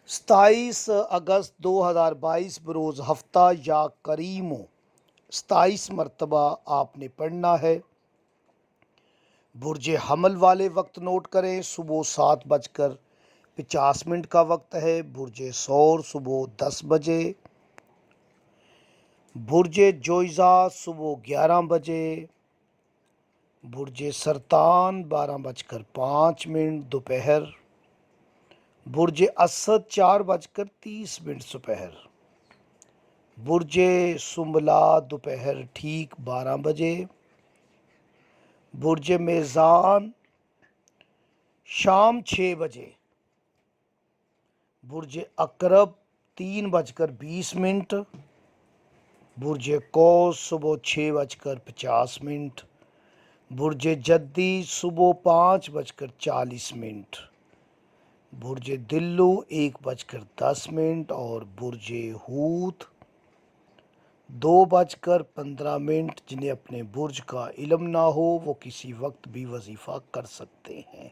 ستائیس اگست 2022 بروز ہفتہ یا کریموں 27 مرتبہ آپ نے پڑھنا ہے۔ برج حمل والے وقت نوٹ کریں، صبح 7:50 کا وقت ہے۔ برج ثور صبح 10 بجے، برج جوئزہ صبح 11 بجے، برج سرطان 12:05 دوپہر، برج اسد 4:30 دوپہر، برج سنبلہ دوپہر ٹھیک 12 بجے، برج میزان شام 6 بجے، برج عقرب 3:20، برج قوس صبح 6:50، برج جدی صبح 5:40، برج دلو 1:10 اور برج حوت 2:15۔ جنہیں اپنے برج کا علم نہ ہو وہ کسی وقت بھی وظیفہ کر سکتے ہیں۔